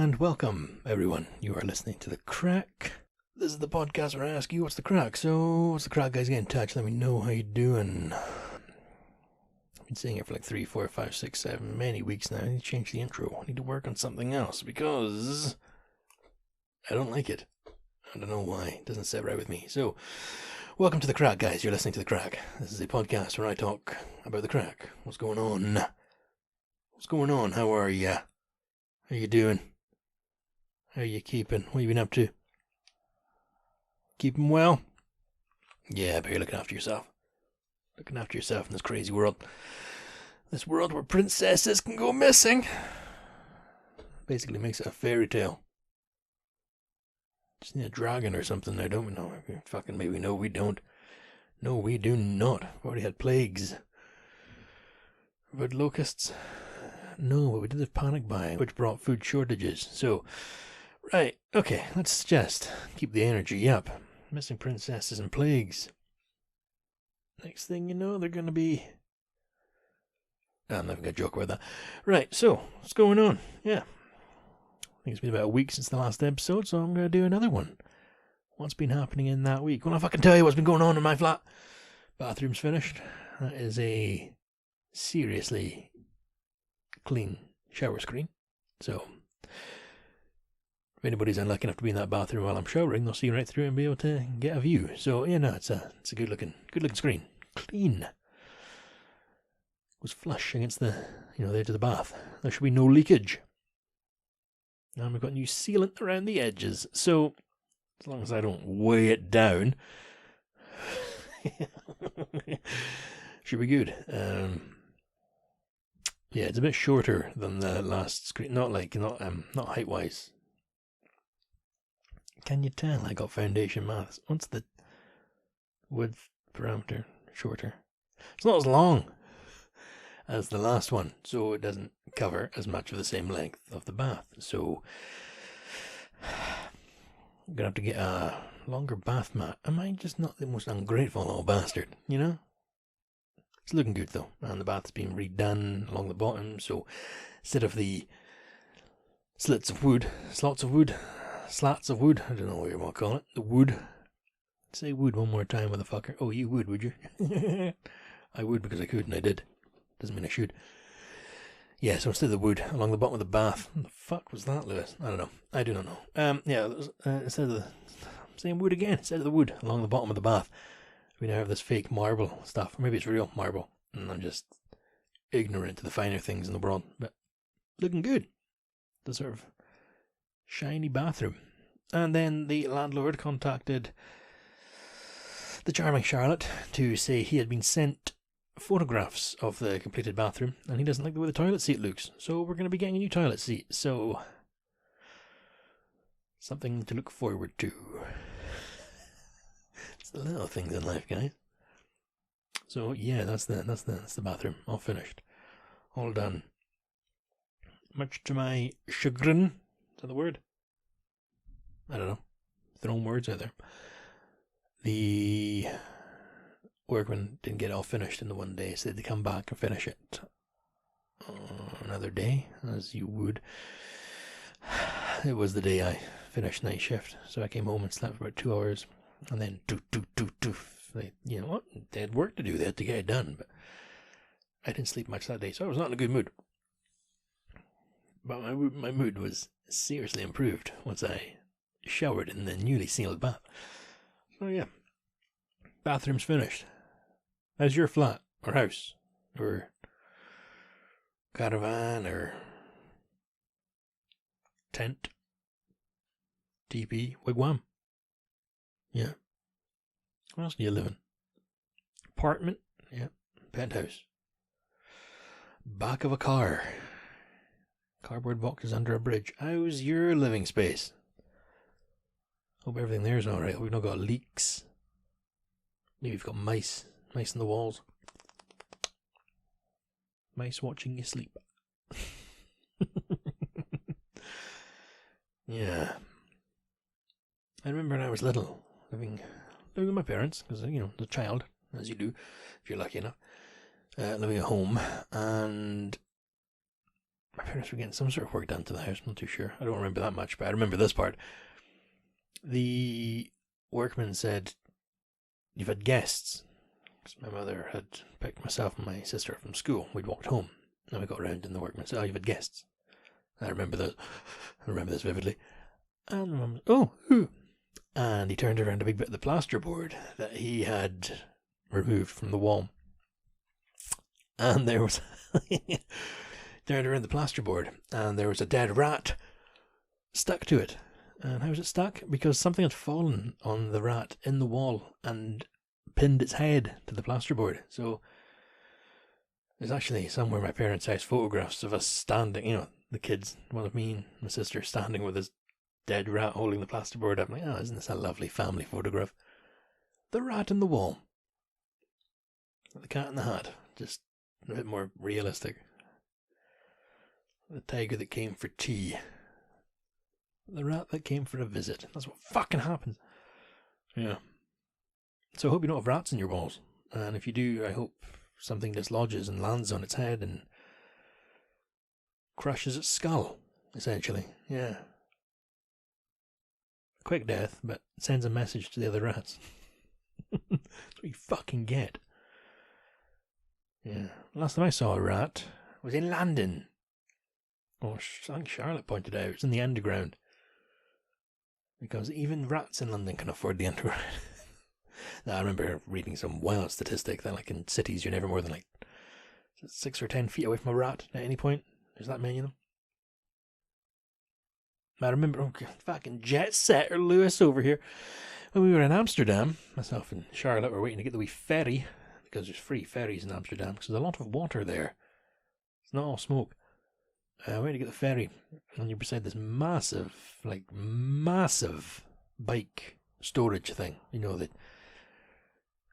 and welcome, everyone. You are listening to The Crack. This is the podcast where I ask you, what's the crack? So, what's the crack, guys? Get in touch. Let me know how you doing. I've been saying it for like 3, 4, 5, 6, 7, many weeks now. I need to change the intro. I need to work on something else because I don't like it. I don't know why. It doesn't sit right with me. So, welcome to The Crack, guys. You're listening to The Crack. This is a podcast where I talk about the crack. What's going on? What's going on? How are ya? How you doing? How you keeping? What you been up to? Keeping well? Yeah, but you're looking after yourself. Looking after yourself in this crazy world. This world where princesses can go missing. Basically makes it a fairy tale. Just need a dragon or something. I don't know. Fucking maybe no, we don't. No, we do not. We've already had plagues. We've had locusts. No, but we did have panic buying, which brought food shortages. So, right, okay, let's just keep the energy up. Missing princesses and plagues. Next thing you know, they're going to be... I'm not going to joke about that. Right, so, what's going on? Yeah. I think it's been about a week since the last episode, so I'm going to do another one. What's been happening in that week? Well, if I can tell you what's been going on in my flat. Bathroom's finished. That is a seriously clean shower screen. So, if anybody's unlucky enough to be in that bathroom while I'm showering, they'll see right through and be able to get a view. So, yeah, no, it's a good looking screen. Clean. Goes flush against the edge of the bath. There should be no leakage. And we've got new sealant around the edges. So, as long as I don't weigh it down, should be good. Yeah, it's a bit shorter than the last screen. Not height wise. Can you tell I got foundation maths? What's the width parameter? Shorter. It's not as long as the last one, so it doesn't cover as much of the same length of the bath. So I'm gonna have to get a longer bath mat. Am I just not the most ungrateful little bastard, you know? It's looking good though, and the bath's been redone along the bottom, so instead of the slats of wood, I don't know what you want to call it, the wood. Say wood one more time, motherfucker. Oh, you would you? I would because I could and I did. Doesn't mean I should. Yeah, so instead of the wood along the bottom of the bath. What the fuck was that, Lewis? I don't know. I do not know. Yeah, instead of the same wood again, instead of the wood along the bottom of the bath, we now have this fake marble stuff. Or maybe it's real marble, and I'm just ignorant to the finer things in the world. But looking good. The sort of shiny bathroom. And then the landlord contacted the charming Charlotte to say he had been sent photographs of the completed bathroom, and he doesn't like the way the toilet seat looks. So we're going to be getting a new toilet seat. So something to look forward to. It's the little things in life, guys. So yeah, that's the bathroom, all finished, all done. Much to my chagrin, is that the word? I don't know. Throwing words out there. The workmen didn't get it all finished in the one day, so they had to come back and finish it another day, as you would. It was the day I finished night shift, so I came home and slept for about 2 hours. And then, you know what? They had work to do. They had to get it done. But I didn't sleep much that day, so I was not in a good mood. But my mood was seriously improved once I showered in the newly sealed bath. So yeah, bathroom's finished. How's your flat or house or caravan or tent, teepee, wigwam? Yeah. Where else do you live in? Apartment? Yeah. Penthouse. Back of a car. Cardboard boxes under a bridge. How's your living space? Hope everything there's alright. We've not got leaks. Maybe you've got mice. Mice in the walls. Mice watching you sleep. Yeah. I remember when I was little, living with my parents, because, the child, as you do, if you're lucky enough, living at home, and my parents were getting some sort of work done to the house. I'm not too sure. I don't remember that much, but I remember this part. The workman said, "You've had guests." Because my mother had picked myself and my sister from school. We'd walked home, and we got around, and the workman said, "Oh, you've had guests." I remember this vividly. And my mum, "Oh, who?" And he turned around a big bit of the plasterboard that he had removed from the wall. And there was turned around the plasterboard, and there was a dead rat stuck to it. And how was it stuck? Because something had fallen on the rat in the wall and pinned its head to the plasterboard. So there's actually somewhere in my parents' house photographs of us standing, the kids, one of me and my sister standing with this dead rat holding the plasterboard up. I'm like, oh, isn't this a lovely family photograph? The rat in the wall. The cat in the hat. Just a bit more realistic. The tiger that came for tea. The rat that came for a visit. That's what fucking happens. Yeah. So I hope you don't have rats in your walls. And if you do, I hope something dislodges and lands on its head and crushes its skull, essentially. Yeah. Quick death, but sends a message to the other rats. That's what you fucking get. Yeah. Last time I saw a rat was in London. Oh, I think Charlotte pointed out, it's in the underground. Because even rats in London can afford the underground. Now, I remember reading some wild statistic that, like, in cities, you're never more than, 6 or 10 feet away from a rat at any point. There's that many of them. I remember, fucking jet setter Lewis over here. When we were in Amsterdam, myself and Charlotte were waiting to get the wee ferry, because there's free ferries in Amsterdam, because there's a lot of water there. It's not all smoke. Waiting to get the ferry, and you're beside this massive bike storage thing. That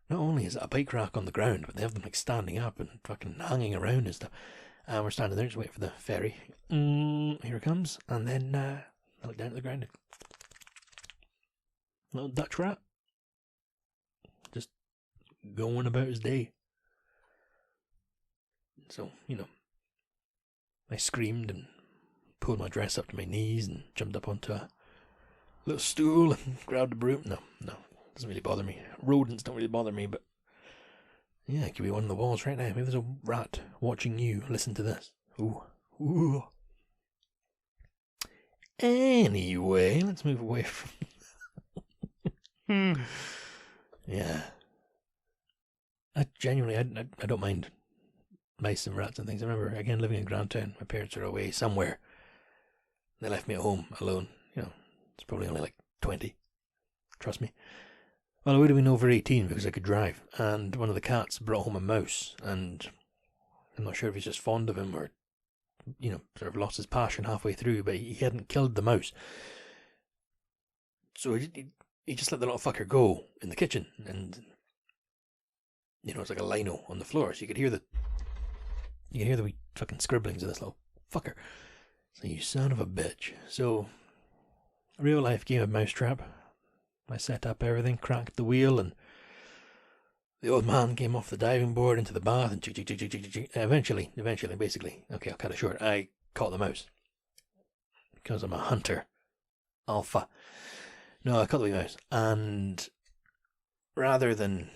not only is it a bike rack on the ground, but they have them standing up and fucking hanging around and stuff. And we're standing there just waiting for the ferry. Here it comes, and then I look down at the ground. Little Dutch rat, just going about his day. So I screamed and pulled my dress up to my knees and jumped up onto a little stool and grabbed a broom. No, doesn't really bother me. Rodents don't really bother me, but yeah, it could be one of the walls right now. Maybe there's a rat watching you listen to this. Ooh. Anyway, let's move away from... Yeah. I genuinely, I don't mind mice and rats and things. I remember, again, living in Grantown, my parents were away somewhere. They left me at home alone. It's probably only 20. Trust me. Well, I would have been over 18 because I could drive. And one of the cats brought home a mouse. And I'm not sure if he's just fond of him or, sort of lost his passion halfway through. But he hadn't killed the mouse. So he just let the little fucker go in the kitchen. And, it's like a lino on the floor. So you could hear the wee fucking scribblings of this little fucker. So you son of a bitch. So, a real life game of mousetrap. I set up everything, cracked the wheel, and the old man came off the diving board into the bath, and eventually, basically, okay, I'll cut it short, I caught the mouse. Because I'm a hunter. Alpha. No, I caught the wee mouse, and rather than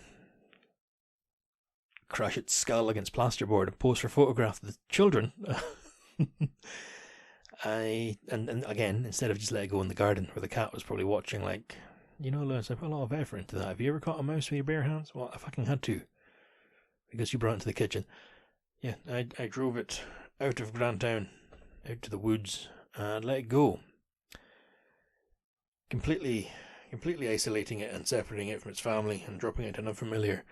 crush its skull against plasterboard and pose for photograph of the children, and again, instead of just let it go in the garden where the cat was probably watching, Lewis, I put a lot of effort into that. Have you ever caught a mouse with your bare hands? Well, I fucking had to. Because you brought it into the kitchen. Yeah, I drove it out of Grantown, out to the woods, and let it go. Completely isolating it and separating it from its family and dropping it to an unfamiliar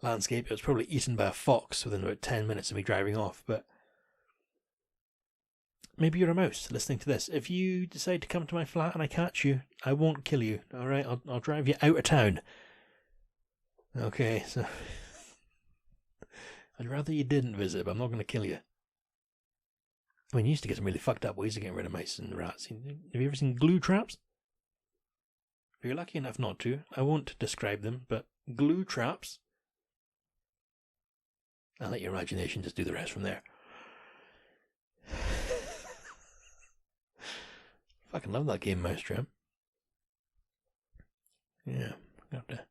landscape. It was probably eaten by a fox within about 10 minutes of me driving off, but maybe you're a mouse listening to this. If you decide to come to my flat and I catch you, I won't kill you. Alright, I'll drive you out of town. Okay, so I'd rather you didn't visit, but I'm not going to kill you. I mean, you used to get some really fucked up ways of getting rid of mice and rats. Have you ever seen glue traps? If you're lucky enough not to, I won't describe them, but glue traps. I'll let your imagination just do the rest from there. Fucking love that game, Mousetrap. Yeah, I have to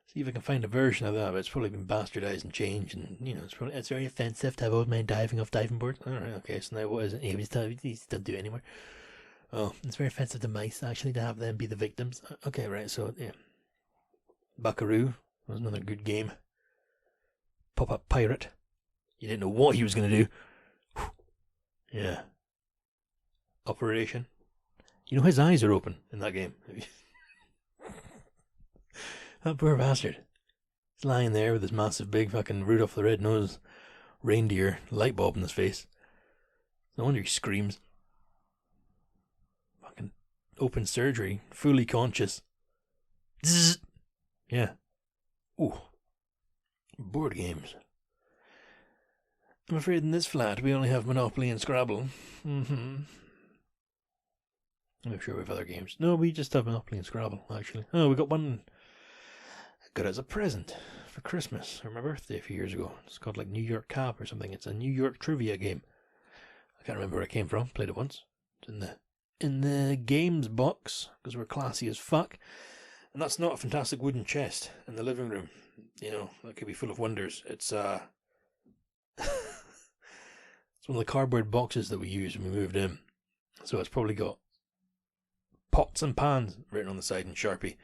see if I can find a version of that, but it's probably been bastardized and changed, and it's very offensive to have old men diving off diving boards. All right, okay, so now what is it? He still do it anymore. Oh, it's very offensive to mice actually to have them be the victims. Okay, right. So yeah, Buckaroo was another good game. Pop-up pirate. You didn't know what he was going to do. Yeah. Operation. You know his eyes are open in that game. That poor bastard. He's lying there with his massive big fucking Rudolph the Red-Nosed reindeer light bulb in his face. No wonder he screams. Fucking open surgery. Fully conscious. Zzz. Yeah. Ooh. Board games. I'm afraid in this flat we only have Monopoly and Scrabble. I'm sure we have other games. No, we just have Monopoly and Scrabble, actually. Oh, we got one I got as a present for Christmas or my birthday a few years ago. It's called like New York Cap or something. It's a New York trivia game. I can't remember where it came from. Played it once. It's in the games box because we're classy as fuck. And that's not a fantastic wooden chest in the living room. That could be full of wonders. It's it's one of the cardboard boxes that we used when we moved in. So it's probably got pots and pans written on the side in Sharpie.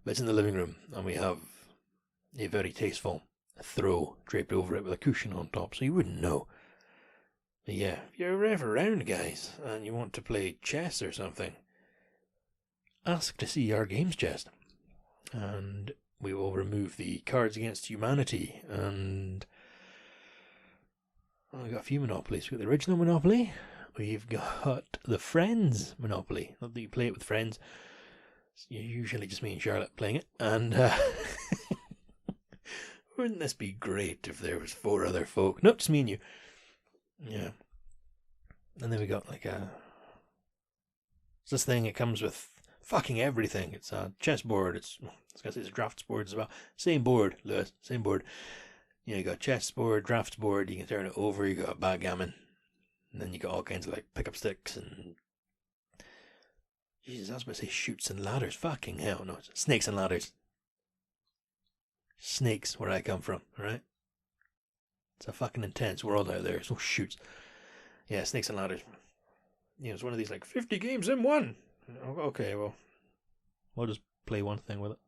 But it's in the living room, and we have a very tasteful throw draped over it with a cushion on top, so you wouldn't know. But yeah, if you're ever around, guys, and you want to play chess or something, ask to see our games chest. And we will remove the Cards Against Humanity, and we've got a few Monopolies. We've got the original Monopoly, we've got the Friends Monopoly. Not that you play it with friends. It's usually just me and Charlotte playing it, and wouldn't this be great if there was 4 other folk? Nope, just me and you. Yeah. And then we got like it's this thing, it comes with fucking everything. It's a chessboard, it's a drafts board as well. Same board, Lewis, same board. You got chessboard, drafts board, you can turn it over, you got backgammon, and then you got all kinds of like pickup sticks and Jesus, I was about to say chutes and ladders. Fucking hell, no. It's snakes and ladders. Snakes, where I come from, alright? It's a fucking intense world out there. There's no chutes. Yeah, snakes and ladders. It's one of these like 50 games in one. Okay, well, we'll just play one thing with it.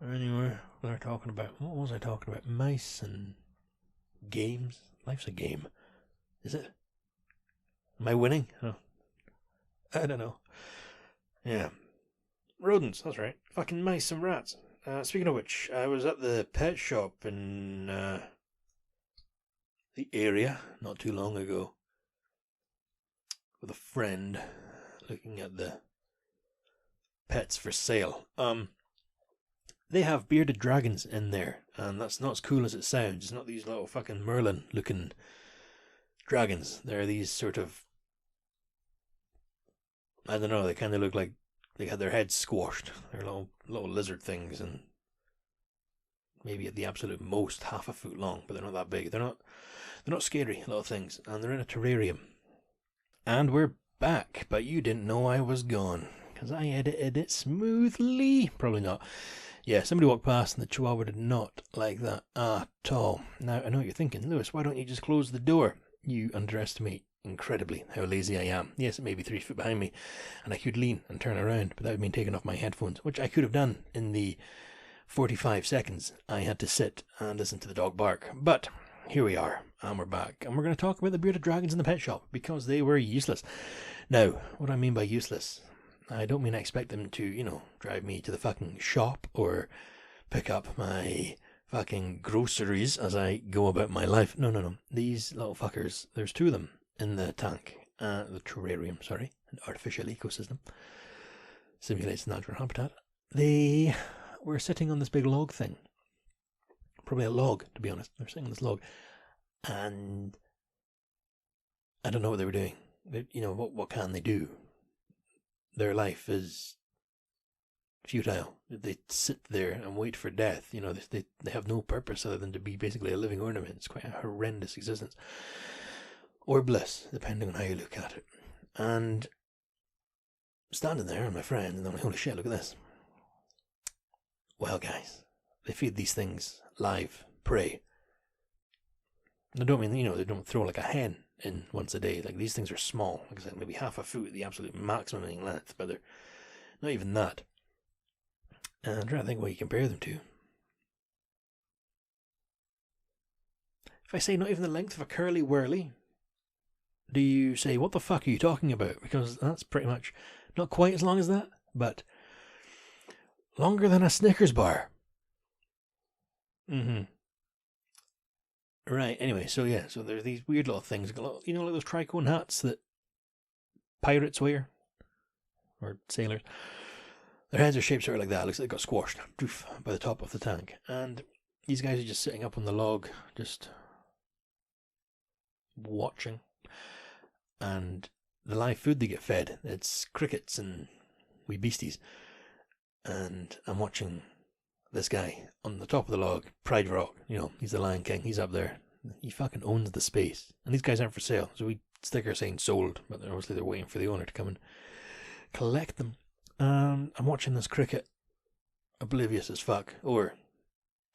Anyway, what was I talking about? Mice and games. Life's a game. Is it? Am I winning? Oh. I don't know. Yeah. Rodents, that's right. Fucking mice and rats. Speaking of which, I was at the pet shop in the area not too long ago with a friend looking at the pets for sale. They have bearded dragons in there, and that's not as cool as it sounds. It's not these little fucking Merlin looking dragons. They're these sort of, I don't know, they kind of look like they had their heads squashed. They're little lizard things, and maybe at the absolute most half a foot long, but they're not that big. They're not scary little things, and they're in a terrarium. And we're back, but you didn't know I was gone, because I edited it smoothly. Probably not. Yeah, somebody walked past and the Chihuahua did not like that at all. Now, I know what you're thinking, Lewis, why don't you just close the door? You underestimate incredibly how lazy I am. Yes, it may be 3 foot behind me, and I could lean and turn around, but that would mean taking off my headphones, which I could have done in the 45 seconds I had to sit and listen to the dog bark. But here we are, and we're back, and we're going to talk about the bearded dragons in the pet shop, because they were useless. Now, what I mean by useless, I don't mean I expect them to, drive me to the fucking shop or pick up my fucking groceries as I go about my life. No. These little fuckers, there's 2 of them in the tank, the terrarium, sorry, an artificial ecosystem, simulates natural habitat. They were sitting on this big log thing, probably a log, to be honest. They're sitting on this log, and I don't know what they were doing. What can they do? Their life is futile. They sit there and wait for death. They have no purpose other than to be basically a living ornament. It's quite a horrendous existence. Or bliss, depending on how you look at it. And standing there with my friend, and I'm like, holy shit, look at this. Well, guys, they feed these things live prey. And I don't mean, they don't throw like a hen in once a day. Like, these things are small. Like I said, maybe half a foot at the absolute maximum in length, but they're not even that. And I'm trying to think what you compare them to. If I say not even the length of a curly whirly, do you say, what the fuck are you talking about? Because that's pretty much not quite as long as that, but longer than a Snickers bar. Right, anyway, so there's these weird little things, like those tricone hats that pirates wear, or sailors. Their heads are shaped sort of like that. It looks like they got squashed by the top of the tank. And these guys are just sitting up on the log, just watching. And the live food they get fed, it's crickets and wee beasties. And I'm watching this guy on the top of the log, Pride Rock, he's the Lion King, he's up there. He fucking owns the space. And these guys aren't for sale, so we sticker saying sold, but obviously they're waiting for the owner to come and collect them. I'm watching this cricket, oblivious as fuck, or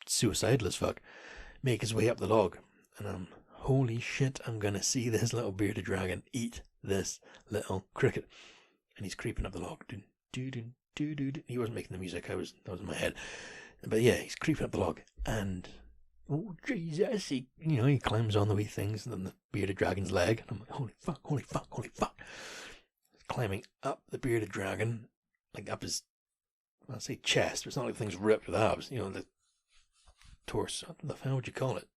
suicidal as fuck, make his way up the log. And I'm, holy shit, I'm gonna see this little bearded dragon eat this little cricket. And he's creeping up the log. He wasn't making the music, that was in my head. But yeah, he's creeping up the log, and oh Jesus, he climbs on the wee things, and then the bearded dragon's leg, and I'm like, holy fuck, holy fuck, holy fuck. He's climbing up the bearded dragon, like up his, I'll say chest, but it's not like the thing's ripped with abs, the torso, what the hell would you call it?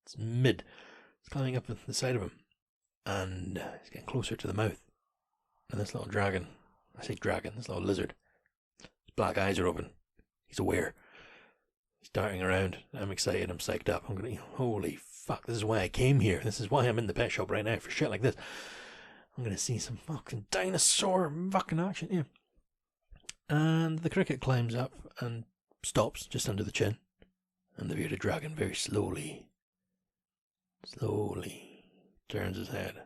It's mid. It's climbing up the side of him, and he's getting closer to the mouth, and this little dragon, this little lizard, his black eyes are open. He's aware. He's darting around. I'm excited. I'm psyched up. I'm going to, holy fuck, this is why I came here. This is why I'm in the pet shop right now, for shit like this. I'm going to see some fucking dinosaur fucking action here. And the cricket climbs up and stops just under the chin. And the bearded dragon very slowly turns his head.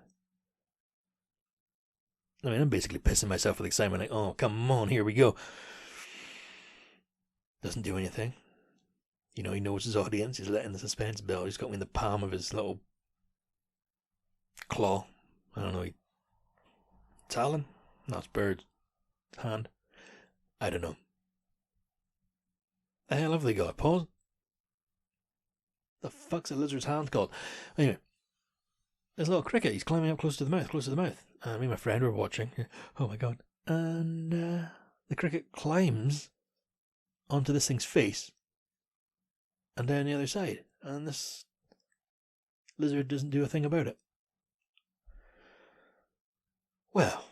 I mean, I'm basically pissing myself with excitement. Like, oh, come on, here we go. Doesn't do anything. He knows his audience. He's letting the suspense build. He's got me in the palm of his little claw. I don't know. Talon? No, it's bird. Hand. I don't know. The hell have they got? Paws? The fuck's a lizard's hand called? Anyway. This little cricket. He's climbing up close to the mouth. Me and my friend were watching. Oh my god. And the cricket climbs onto this thing's face and down the other side, and this lizard doesn't do a thing about it. Well,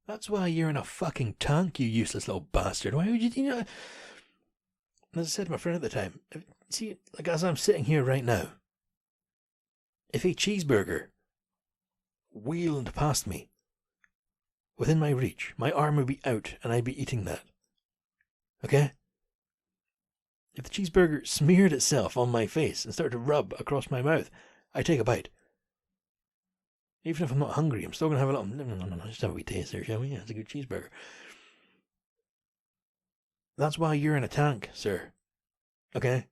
that's why you're in a fucking tank, you useless little bastard. Why would you as I said to my friend at the time, see, like as I'm sitting here right now, if a cheeseburger wheeled past me within my reach, my arm would be out and I'd be eating that. Okay? If the cheeseburger smeared itself on my face and started to rub across my mouth, I take a bite. Even if I'm not hungry, I'm still going to have a little, no, just have a wee taste there, shall we? Yeah, it's a good cheeseburger. That's why you're in a tank, sir. Okay?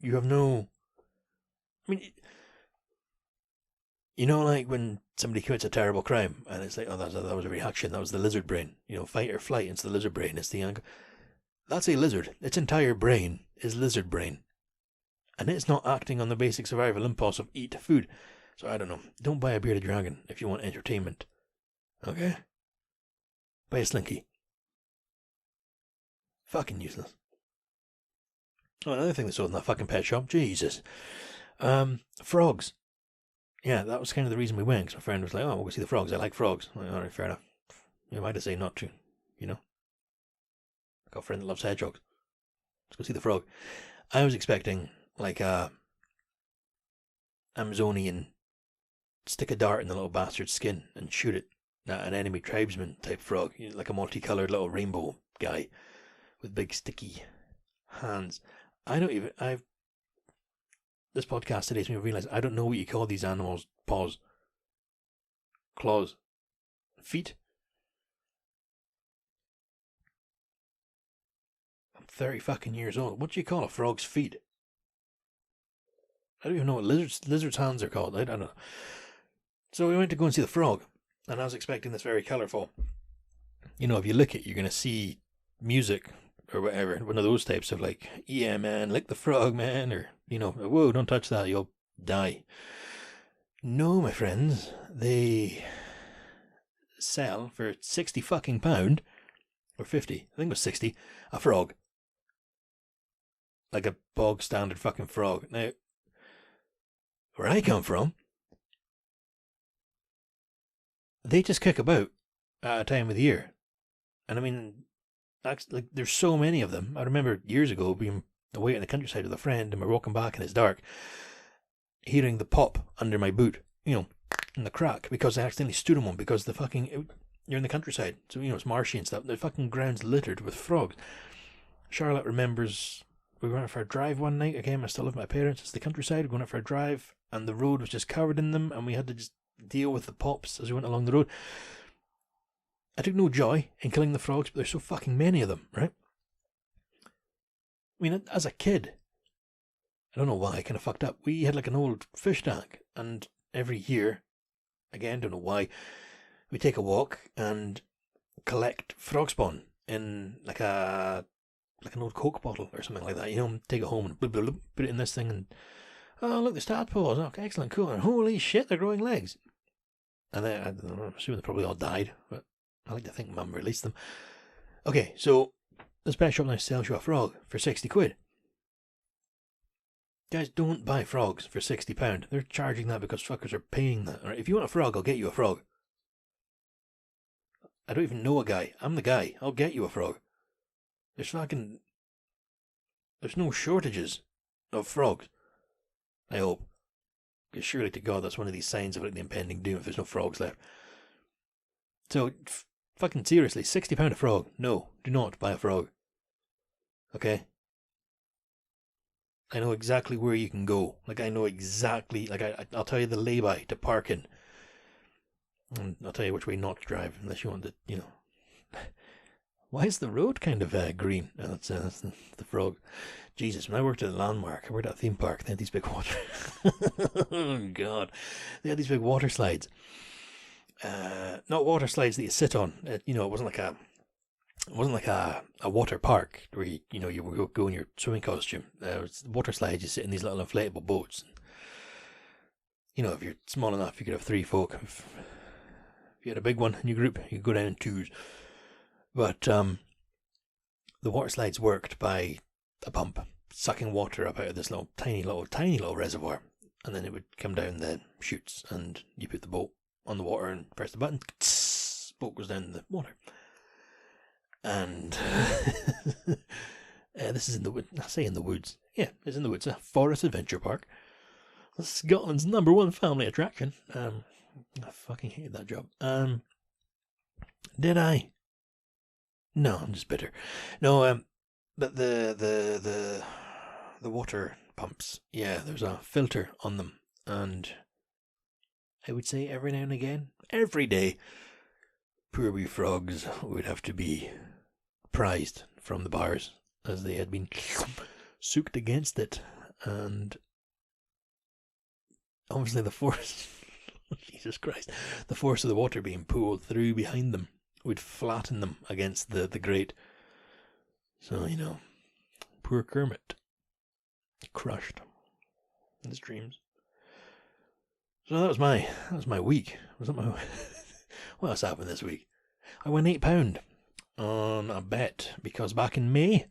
You have no, I mean, like when somebody commits a terrible crime and it's like, oh, that was a reaction, that was the lizard brain. Fight or flight, it's the lizard brain, it's the anger. That's a lizard. Its entire brain is lizard brain. And it's not acting on the basic survival impulse of eat food. So I don't know. Don't buy a bearded dragon if you want entertainment. Okay? Buy a slinky. Fucking useless. Oh, another thing that's sold in that fucking pet shop. Jesus. Frogs. Yeah, that was kind of the reason we went, because my friend was like, oh, we'll go see the frogs. I like frogs. I'm like, alright, fair enough. You might have said not to, I got a friend that loves hedgehogs. Let's go see the frog. I was expecting, like, a Amazonian stick a dart in the little bastard's skin and shoot it at an enemy tribesman type frog. Like a multicoloured little rainbow guy with big sticky hands. This podcast today's made me realise I don't know what you call these animals. Paws. claws? Feet? I'm 30 fucking years old. What do you call a frog's feet? I don't even know what lizards' hands are called. I don't know. So we went to go and see the frog, and I was expecting this very colourful. You know, if you lick it, you're going to see music or whatever. One of those types of like, yeah, man, lick the frog, man. Or, you know, whoa, don't touch that, you'll die. No, my friends, they sell for 60 fucking pound, or 50, I think it was 60, a frog. Like a bog standard fucking frog. Now, where I come from, they just kick about at a time of the year. And I mean, like, there's so many of them. I remember years ago being away in the countryside with a friend, and we're walking back and it's dark, hearing the pop under my boot, you know, in the crack, because I accidentally stood on one, because the fucking, you're in the countryside, so, you know, it's marshy and stuff. The fucking ground's littered with frogs. Charlotte remembers we went out for a drive one night. Again, I still live with my parents. It's the countryside. We're going out for a drive, and the road was just covered in them, and we had to just deal with the pops as we went along the road. I took no joy in killing the frogs, but there's so fucking many of them, right? I mean, as a kid, I don't know why, I kind of fucked up. We had like an old fish tank, and every year, again, don't know why, we take a walk and collect frog spawn in like an old Coke bottle or something like that. You know, take it home and blub, blub, blub, put it in this thing, and oh, look, there's tadpoles. Okay, excellent, cool. And holy shit, they're growing legs. And then, I don't know, I'm assuming they probably all died, but I like to think Mum released them. Okay, so this pet shop now sells you a frog for 60 quid. Guys, don't buy frogs for £60. They're charging that because fuckers are paying that. Right? If you want a frog, I'll get you a frog. I don't even know a guy. I'm the guy. I'll get you a frog. There's no shortages of frogs. I hope. Because surely to God, that's one of these signs of like the impending doom if there's no frogs left. So, fucking seriously, £60 a frog. No, do not buy a frog. Okay? I know exactly where you can go. Like, I know exactly, like, I'll tell you the lay-by to park in. And I'll tell you which way not to drive, unless you want to, you know. Why is the road kind of green? Oh, that's the frog. Jesus, when I worked at a landmark, I worked at a theme park, they had these big water... oh, God. They had these big water slides. Not water slides that you sit on. You know, it wasn't like a water park where you would go in your swimming costume. It was water slides. You sit in these little inflatable boats. You know, if you're small enough, you could have 3 folk. If you had a big one in your group, you could go down in 2s. But the water slides worked by a pump sucking water up out of this tiny little reservoir, and then it would come down the chutes, and you put the boat on the water and press the button. Boat goes down in the water. And this is in the woods. I say in the woods. Yeah, it's in the woods. A forest adventure park. Scotland's #1 family attraction. I fucking hated that job. Did I? No, I'm just bitter. No, but the water pumps. Yeah, there's a filter on them, and I would say every now and again, every day, poor wee frogs would have to be prized from the bars as they had been soaked against it, and obviously the force Jesus Christ, the force of the water being pulled through behind them would flatten them against the grate. So, you know, poor Kermit, crushed in his dreams. So that was my week. Was that my what else happened this week? I won £8 on a bet because back in May,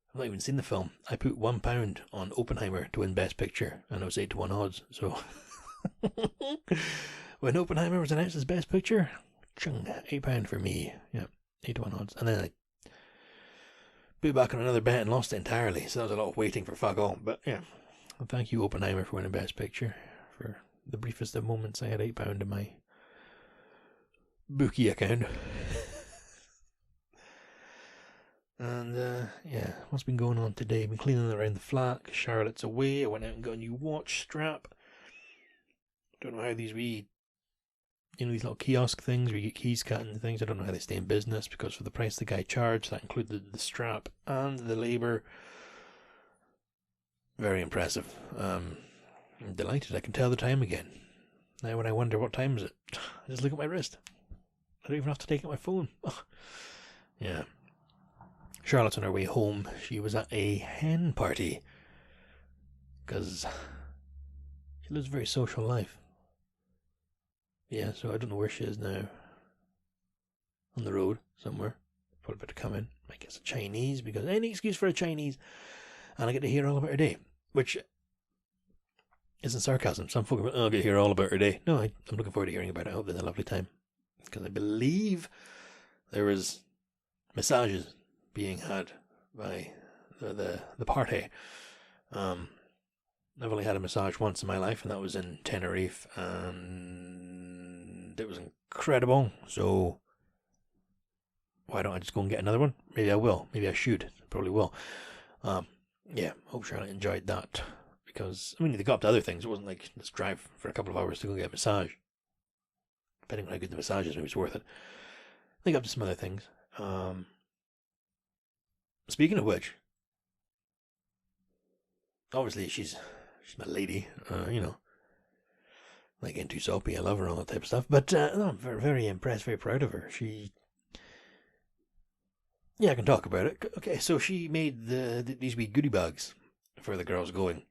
I've not even seen the film, I put £1 on Oppenheimer to win Best Picture, and it was 8-1 odds. So when Oppenheimer was announced as Best Picture, chung, £8 for me. Yeah, 8-1 odds. And then I put back on another bet and lost it entirely. So that was a lot of waiting for fuck all. But yeah, well, thank you Oppenheimer for winning Best Picture. For the briefest of moments, I had £8 in my bookie account. And yeah, what's been going on today? Been cleaning around the flat. Charlotte's away. I went out and got a new watch strap. Don't know how these wee you know, these little kiosk things where you get keys cut and things. I don't know how they stay in business, because for the price the guy charged, that included the strap and the labour. Very impressive. I'm delighted. I can tell the time again. Now when I wonder what time is it, I just look at my wrist. I don't even have to take out my phone. Yeah. Charlotte's on her way home. She was at a hen party, because she lives a very social life. Yeah, so I don't know where she is now. On the road somewhere. Probably better come in. I guess a Chinese, because any excuse for a Chinese. And I get to hear all about her day, which isn't sarcasm. Some folk are, oh, I get to hear all about her day. No, I'm looking forward to hearing about it. I hope they had a lovely time, because I believe there was massages being had by the party. I've only had a massage once in my life, and that was in Tenerife, and it was incredible. So why don't I just go and get another one? Maybe I will. Maybe I should. Probably will. Yeah, hope Charlotte enjoyed that, because I mean, they got up to other things. It wasn't like, let's drive for a couple of hours to go get a massage. Depending on how good the massage is, maybe it's worth it. They got up to some other things. Speaking of which, obviously she's my lady, you know, like getting too soapy, I love her, all that type of stuff, but no, I'm very, very impressed, very proud of her. Yeah, I can talk about it. Okay, so she made these wee goodie bags for the girls going.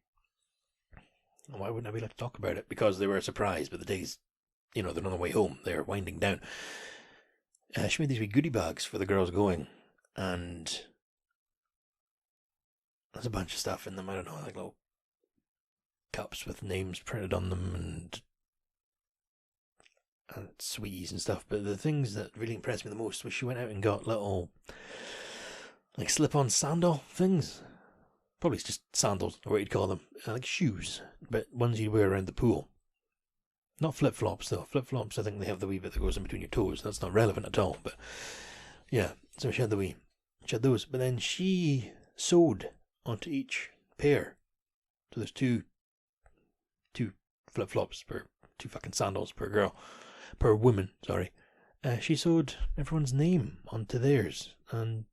Why wouldn't I be able to talk about it? Because they were surprised, but the days, you know, they're on the way home, they're winding down. She made these wee goodie bags for the girls going, and there's a bunch of stuff in them. I don't know, like little cups with names printed on them, and sweeties and stuff. But the things that really impressed me the most was she went out and got little, like, slip-on sandal things. Probably it's just sandals, or what you'd call them, like shoes, but ones you'd wear around the pool. Not flip-flops though. Flip-flops, I think they have the wee bit that goes in between your toes. That's not relevant at all. But yeah, so she had those. But then she sewed onto each pair. So there's two flip-flops per, two fucking sandals per girl, per woman, sorry. She sewed everyone's name onto theirs, and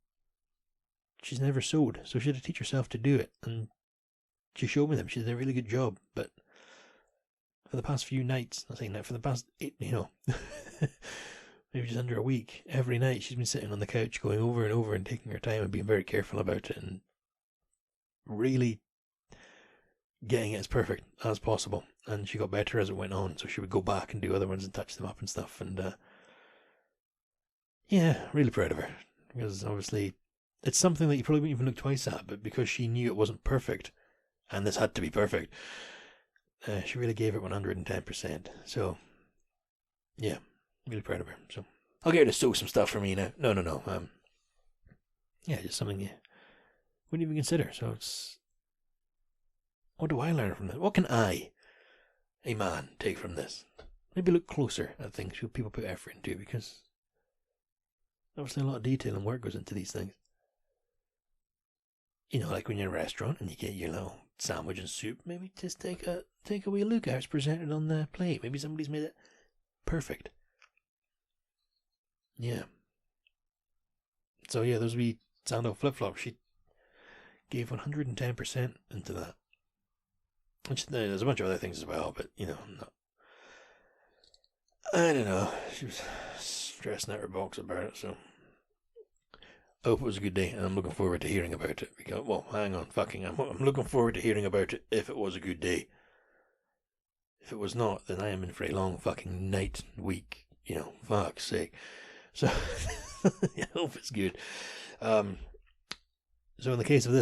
she's never sewed, so she had to teach herself to do it, and she showed me them. She did a really good job, but for the past few nights, not saying that, for the past 8, you know, maybe just under a week, every night she's been sitting on the couch going over and over and taking her time and being very careful about it, and really getting it as perfect as possible. And she got better as it went on, so she would go back and do other ones and touch them up and stuff. And yeah, really proud of her, because obviously it's something that you probably wouldn't even look twice at, but because she knew it wasn't perfect, and this had to be perfect, she really gave it 110%. So yeah, really proud of her. So I'll get her to sew some stuff for me now. No. Yeah, just something you wouldn't even consider. So it's, what do I learn from this? What can I, a man, take from this? Maybe look closer at things people put effort into, because obviously a lot of detail and work goes into these things. You know, like when you're in a restaurant and you get your little sandwich and soup, maybe just take a wee look at how it's presented on the plate. Maybe somebody's made it perfect. Yeah. So yeah, those wee sandal flip-flops, she gave 110% into that. Which, there's a bunch of other things as well, but, you know, I don't know. She was stressing out her box about it, so I hope it was a good day, and I'm looking forward to hearing about it. Because, well, hang on, I'm looking forward to hearing about it if it was a good day. If it was not, then I am in for a long fucking night, week, you know, fuck's sake. So, I hope it's good. So in the case of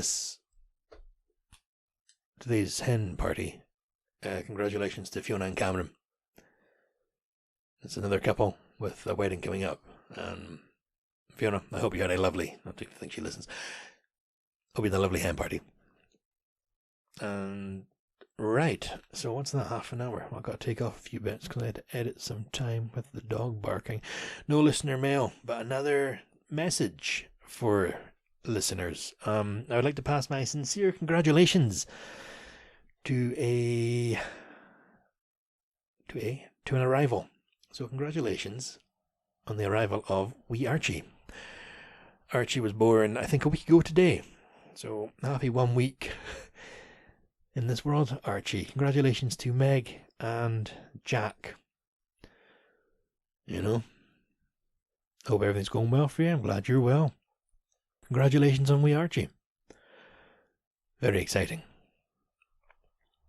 today's hen party, congratulations to Fiona and Cameron. It's another couple with a wedding coming up. Fiona, I hope you had a lovely, not to think she listens, hope you had a lovely hen party. And right, so what's that, half an hour? Well, I've got to take off a few bits because I had to edit some time with the dog barking. No listener mail, but another message for listeners. I would like to pass my sincere congratulations to an arrival. So congratulations on the arrival of wee Archie. Archie was born, I think, a week ago today. So happy 1 week in this world, Archie. Congratulations to Meg and Jack. You know, hope everything's going well for you. I'm glad you're well. Congratulations on wee Archie. Very exciting.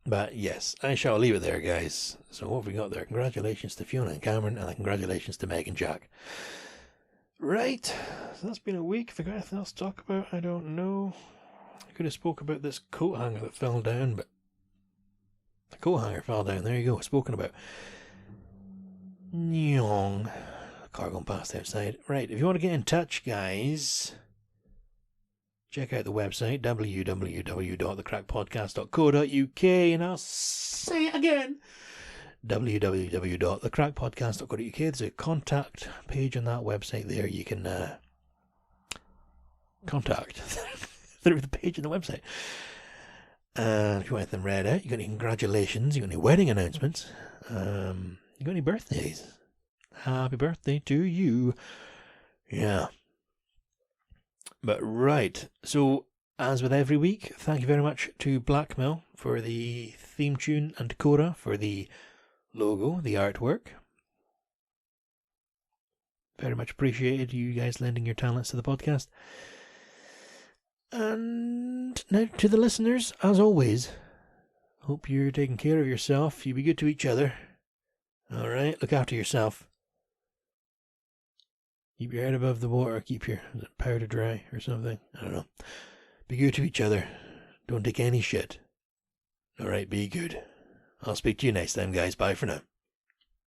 But yes, I shall leave it there, guys. So what have we got there? Congratulations to Fiona and Cameron, and congratulations to Meg and Jack. Right, so that's been a week. If I got anything else to talk about, I don't know. I could have spoke about this coat hanger that fell down, but the coat hanger fell down. There you go, spoken about. Nyong. Car going past outside. Right, if you want to get in touch, guys, check out the website, www.thecrackpodcast.co.uk, and I'll say it again, www.thecrackpodcast.co.uk. There's a contact page on that website there. You can contact through the page on the website. And if you want anything read out, you got any congratulations, you got any wedding announcements, you got any birthdays, happy birthday to you. Yeah. But right, so as with every week, thank you very much to Blackmail for the theme tune and Cora for the logo, the artwork. Very much appreciated, you guys lending your talents to the podcast. And now to the listeners, as always, hope you're taking care of yourself. You be good to each other. Alright, look after yourself. Keep your head above the water, keep your powder dry or something. I don't know. Be good to each other. Don't take any shit. Alright, be good. I'll speak to you next time, guys. Bye for now.